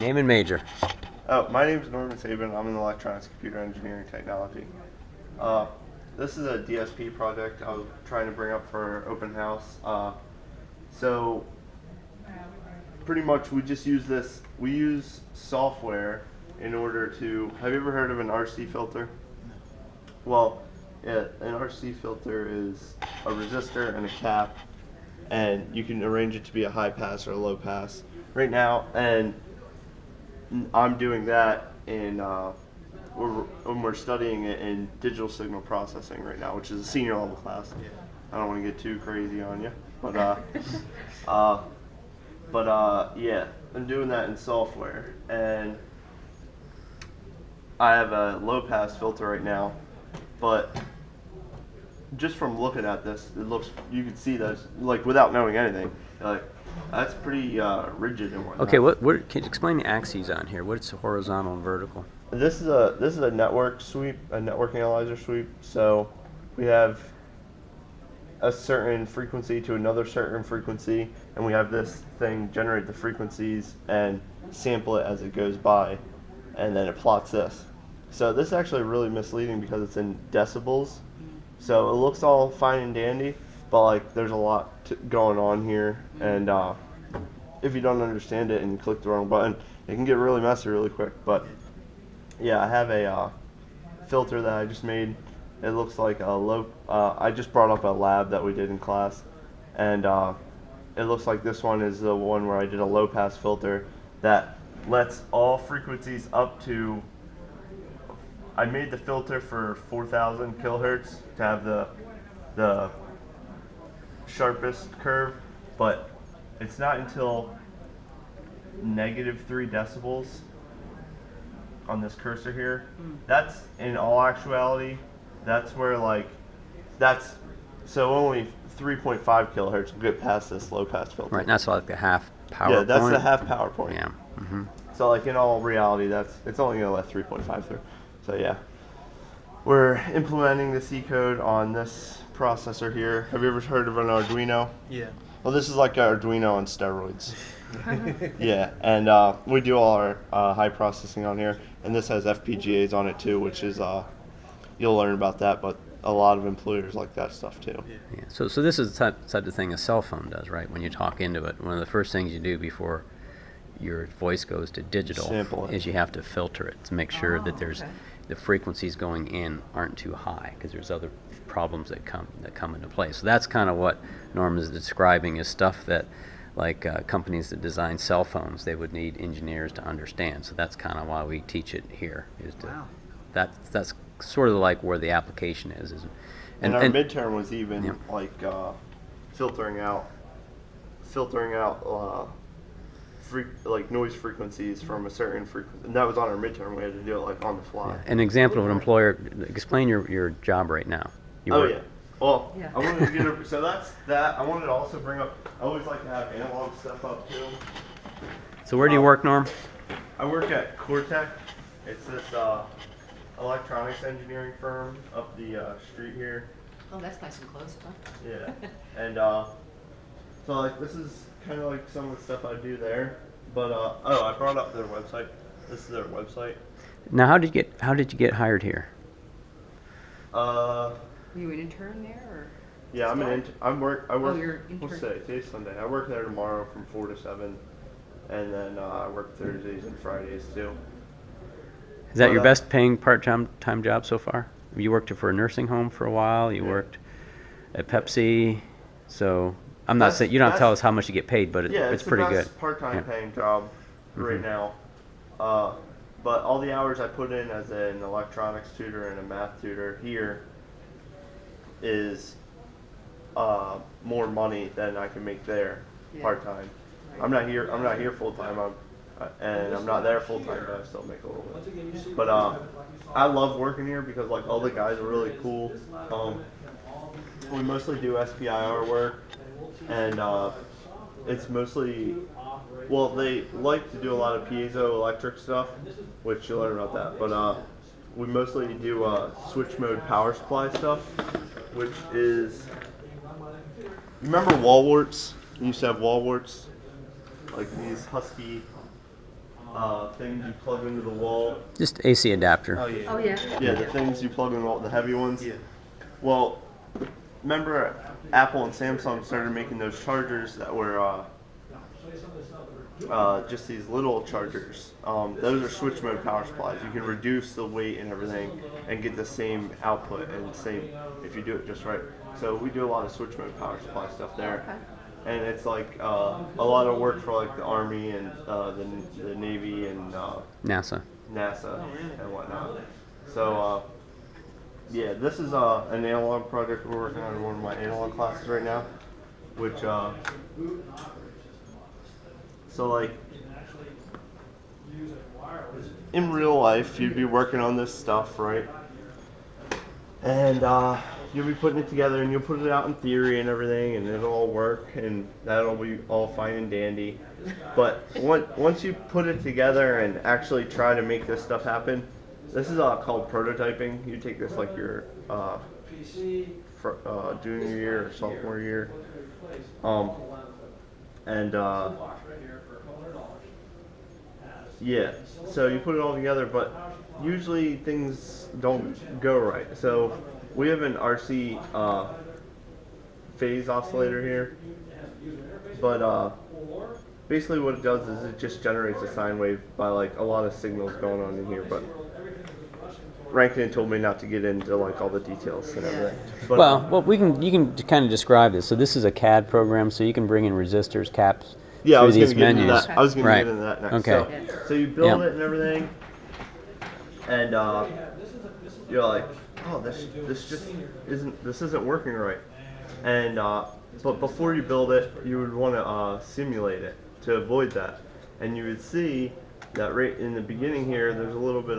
Name and major. Oh, my name is Norman Sabin. I'm in electronics computer engineering technology. This is a DSP project I was trying to bring up for open house. So pretty much we just use this. We use software in order to. Have you ever heard of an RC filter? Well, yeah, an RC filter is a resistor and a cap, and you can arrange it to be a high pass or a low pass. Right now, and I'm doing that in we're studying it in digital signal processing right now, which is a senior level class. I don't want to get too crazy on you, but yeah, I'm doing that in software, and I have a low pass filter right now, but just from looking at this, it looks, you can see that, like, without knowing anything, like, that's pretty rigid and whatnot. Okay, can you explain the axes on here? What's horizontal and vertical? This is a network sweep, a network analyzer sweep. So we have a certain frequency to another certain frequency, and we have this thing generate the frequencies and sample it as it goes by, and then it plots this. So this is actually really misleading because it's in decibels. So it looks all fine and dandy, but like there's a lot going on here, and if you don't understand it and you click the wrong button, it can get really messy really quick. But yeah, I have a filter that I just made. It looks like a low. I just brought up a lab that we did in class, and it looks like this one is the one where I did a low pass filter that lets all frequencies up to. I made the filter for 4,000 kilohertz to have the sharpest curve, but it's not until -3 decibels on this cursor here. That's, in all actuality, that's where, like, that's, so only 3.5 kilohertz will get past this low pass filter. Right, and that's like the half power Yeah, that's point. the half power point. Yeah. So like in all reality, it's only gonna let 3.5 through. So yeah, we're implementing the C code on this processor here. Have you ever heard of an Arduino? Yeah. Well, this is like an Arduino on steroids. Yeah, and we do all our high processing on here, and this has FPGAs on it too, which is you'll learn about that, but a lot of employers like that stuff too. Yeah. So this is the type of thing a cell phone does, right? When you talk into it, one of the first things you do before your voice goes to digital is you have to filter it to make sure that there's the frequencies going in aren't too high, because there's other problems that come into play. So that's kind of what Norm is describing, is stuff that, like companies that design cell phones, they would need engineers to understand. So that's kind of why we teach it here. Is to, that's sort of like where the application is. And our midterm was even like filtering out like noise frequencies from a certain frequency, and that was on our midterm. We had to do it like on the fly. Yeah. An example of an employer. Explain your job right now. Yeah. Well, I wanted to get a, so that's that. I wanted to also bring up. I always like to have analog stuff up too. So where do you work, Norm? I work at Cortec. It's this electronics engineering firm up the street here. Oh, that's nice and close, huh? Yeah, and so like this is kind of like some of the stuff I do there. But oh, I brought up their website. This is their website. Now, how did you get hired here? Were you an intern there, or? Yeah, I'm an intern. I work. Oh, you're intern. What's today? Today's Sunday. I work there tomorrow from 4 to 7, and then I work Thursdays and Fridays too. Is that your best paying part-time job so far? You worked for a nursing home for a while. You worked at Pepsi. So I'm not saying you don't tell us how much you get paid, but it's pretty good. It's the best part-time paying job right now. But all the hours I put in as an electronics tutor and a math tutor here is more money than I can make there part-time. I'm not here full-time. And I'm not there full-time, but I still make a little bit. But I love working here because like all the guys are really cool. We mostly do SPIR work, and it's mostly, well, they like to do a lot of piezoelectric stuff, which you'll learn about that. But we mostly do switch mode power supply stuff, which is, remember wall warts? You used to have wall warts, like these husky things you plug into the wall. Just AC adapter. Oh yeah. Oh, yeah? Yeah, the things you plug in the wall, the heavy ones. Yeah. Well, remember Apple and Samsung started making those chargers that were just these little chargers. Those are switch mode power supplies. You can reduce the weight and everything and get the same output and same if you do it just right. So we do a lot of switch mode power supply stuff there. Okay. And it's like a lot of work for like the Army and the Navy and NASA. NASA and whatnot. So yeah, this is an analog project we're working on in one of my analog classes right now, which so like in real life you'd be working on this stuff, right? And you'll be putting it together and you'll put it out in theory and everything and it'll all work and that'll be all fine and dandy. But once you put it together and actually try to make this stuff happen, this is called prototyping. You take this like your junior year or sophomore year. Yeah, so you put it all together, but usually things don't go right. So we have an RC phase oscillator here, but basically what it does is it just generates a sine wave by like a lot of signals going on in here. But Rankin told me not to get into like all the details and everything. But, Well, you can kind of describe this. So this is a CAD program, so you can bring in resistors, caps yeah, through these menus. I was going to Right. get into that next. Okay. So you build Yep. it and everything, and you're like, oh, this just isn't working right. And but before you build it, you would want to simulate it to avoid that. And you would see that right in the beginning here, there's a little bit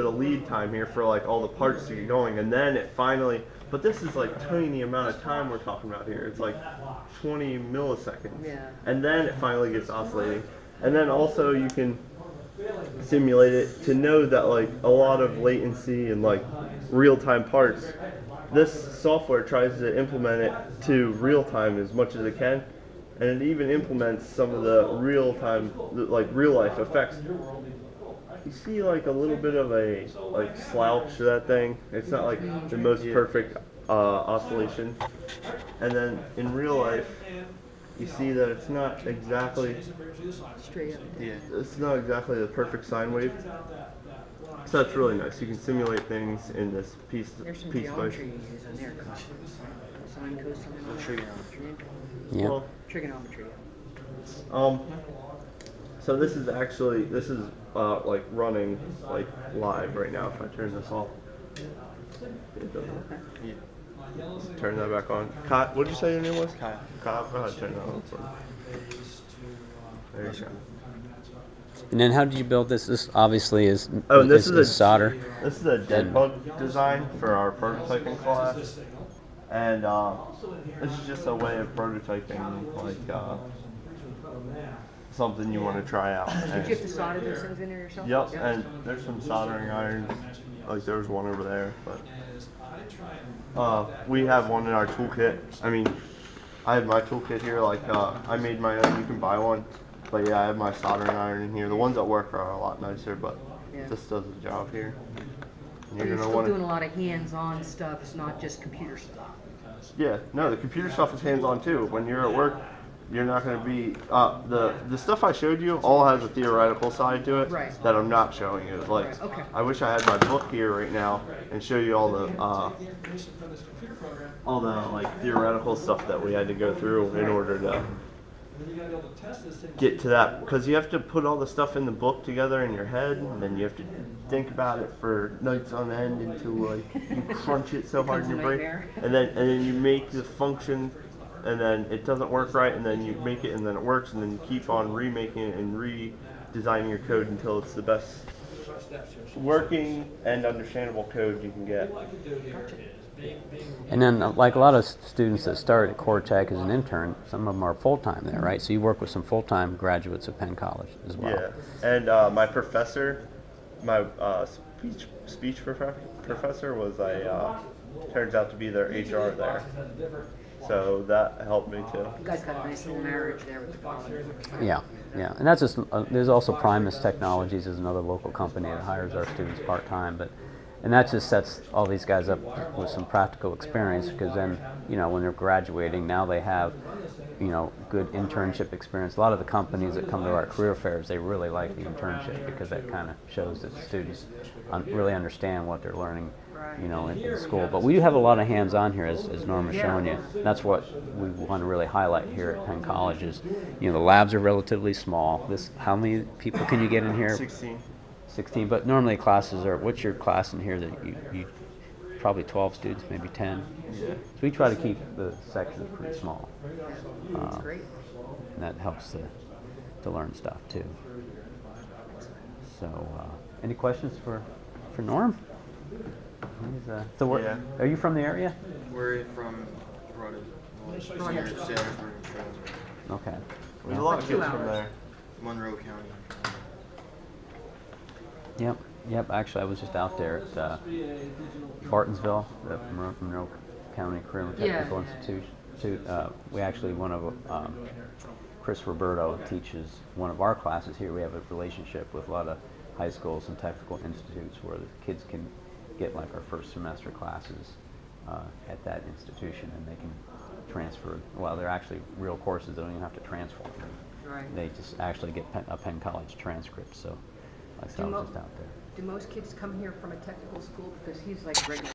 of lead time here for like all the parts to get going, and then it finally. But this is like tiny amount of time we're talking about here. It's like 20 milliseconds, Yeah. and then it finally gets oscillating. And then also you can simulate it to know that like a lot of latency and like real-time parts. This software tries to implement it to real-time as much as it can, and it even implements some of the real-time, like real-life effects. You see like a little bit of a like slouch to that thing. It's not like the most perfect oscillation. And then in real life, you see that it's not exactly Straight up. Yeah. it's not exactly the perfect sine wave. So that's really nice. You can simulate things in this piece There's some by geometry you use in there. Sine, cosine, Oh, trigonometry. Yeah. well, trigonometry. so this is like running like live right now. If I turn this off, it doesn't. Yeah. Turn that back on. What did you say your name was? Kyle. Kyle. Go ahead, turn that on. There you go. And then how did you build this? This obviously is, Oh, and this is a solder. This is a dead bug design for our prototyping class, and this is just a way of prototyping like something you want to try out. Did you have to solder those things in there yourself? Yep, and there's some soldering irons. Like there's one over there, but we have one in our toolkit. I mean, I have my toolkit here. Like I made my own. You can buy one, but yeah, I have my soldering iron in here. The ones at work are a lot nicer, but Yeah. this does the job here. And But you're gonna still wanna- doing a lot of hands-on stuff. It's not just computer stuff. Yeah, no, the computer stuff is hands-on too. When you're at work, you're not going to be the stuff I showed you all has a theoretical side to it Right. that I'm not showing you. Like, Right, okay. I wish I had my book here right now and show you all the like theoretical stuff that we had to go through in order to get to that, because you have to put all the stuff in the book together in your head, and then you have to think about it for nights on end until like you crunch it so hard in your Becomes a brain, nightmare. and then you make the function, and then it doesn't work right, and then you make it, and then it works, and then you keep on remaking it and redesigning your code until it's the best working and understandable code you can get. And then, like a lot of students that start at Core Tech as an intern, some of them are full-time there, right? So you work with some full-time graduates of Penn College as well. Yeah, and my professor, my speech professor was turns out to be their HR there. So that helped me too. You guys got a nice little marriage there with the college. Yeah, yeah, and that's just, there's also Primus Technologies is another local company that hires our students part-time, and that just sets all these guys up with some practical experience, because then, you know, when they're graduating, now they have, you know, good internship experience. A lot of the companies that come to our career fairs, they really like the internship, because that kind of shows that the students really understand what they're learning, you know, in school. But we do have a lot of hands-on here, as Norma's showing you. That's what we want to really highlight here at Penn College is, you know, the labs are relatively small. How many people can you get in here? 16. 16, but normally classes are, what's your class in here that you probably 12 students, maybe 10? Yeah. So we try to keep the sections pretty small. That's great. And that helps to learn stuff too. So, any questions for Norm? Yeah. Are you from the area? We're from Salisbury. Okay. There's a lot of kids from there. Monroe County. Yep. Actually, I was just out there at Bartonsville, the Monroe County Career Technical Institute. We actually, Chris Roberto teaches one of our classes here. We have a relationship with a lot of high schools and technical institutes where the kids can get like our first semester classes at that institution, and they can transfer. Well, they're actually real courses. They don't even have to transfer them. Right. They just actually get a Penn College transcript. So, like I said, I was just out there. Do most kids come here from a technical school? Because he's like regular.